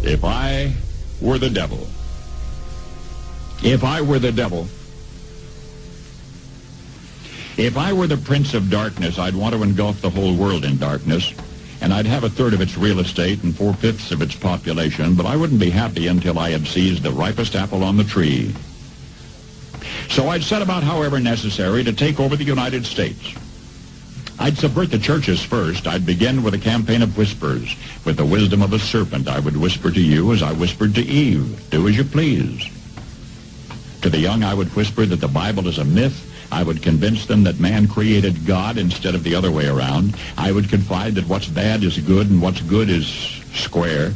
If I were the devil. If I were the devil. If I were the prince of darkness, I'd want to engulf the whole world in darkness, and I'd have a third of its real estate and 4/5 of its population, but I wouldn't be happy until I had seized the ripest apple on the tree. So I'd set about, however necessary, to take over the United States. I'd subvert the churches first. I'd begin with a campaign of whispers. With the wisdom of a serpent, I would whisper to you as I whispered to Eve, do as you please. To the young, I would whisper that the Bible is a myth. I would convince them that man created God instead of the other way around. I would confide that what's bad is good and what's good is square.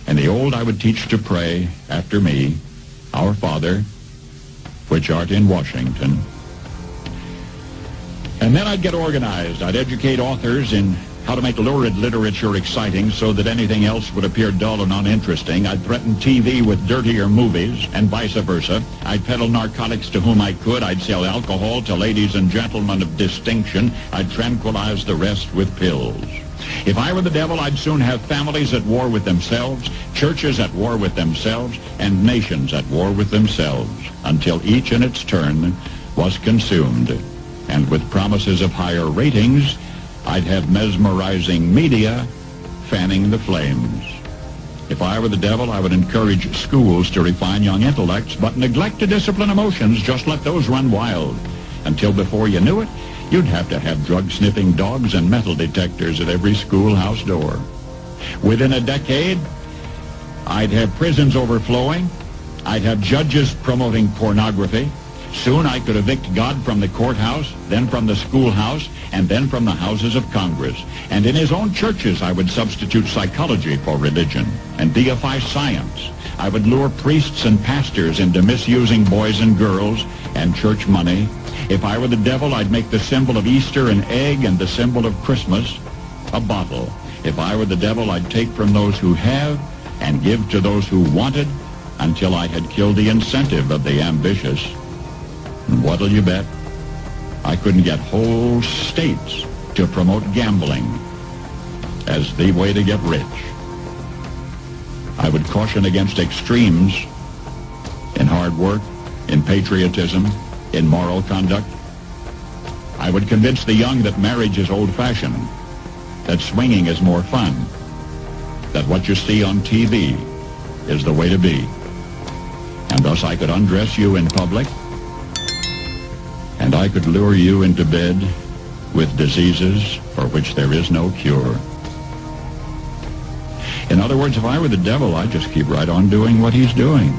And the old I would teach to pray after me, Our Father, which art in Washington. And then I'd get organized. I'd educate authors in how to make lurid literature exciting so that anything else would appear dull and uninteresting. I'd threaten TV with dirtier movies and vice versa. I'd peddle narcotics to whom I could. I'd sell alcohol to ladies and gentlemen of distinction. I'd tranquilize the rest with pills. If I were the devil, I'd soon have families at war with themselves, churches at war with themselves, and nations at war with themselves, until each in its turn was consumed. And with promises of higher ratings, I'd have mesmerizing media fanning the flames. If I were the devil, I would encourage schools to refine young intellects, but neglect to discipline emotions. Just let those run wild. Until before you knew it, you'd have to have drug-sniffing dogs and metal detectors at every schoolhouse door. Within a decade, I'd have prisons overflowing. I'd have judges promoting pornography. Soon I could evict God from the courthouse, then from the schoolhouse, and then from the houses of Congress. And in his own churches, I would substitute psychology for religion and deify science. I would lure priests and pastors into misusing boys and girls and church money. If I were the devil, I'd make the symbol of Easter an egg and the symbol of Christmas a bottle. If I were the devil, I'd take from those who have and give to those who wanted until I had killed the incentive of the ambitious. And what'll you bet? I couldn't get whole states to promote gambling as the way to get rich. I would caution against extremes in hard work, in patriotism, in moral conduct. I would convince the young that marriage is old-fashioned, that swinging is more fun, that what you see on TV is the way to be. And thus I could undress you in public, and I could lure you into bed with diseases for which there is no cure. In other words, if I were the devil, I'd just keep right on doing what he's doing.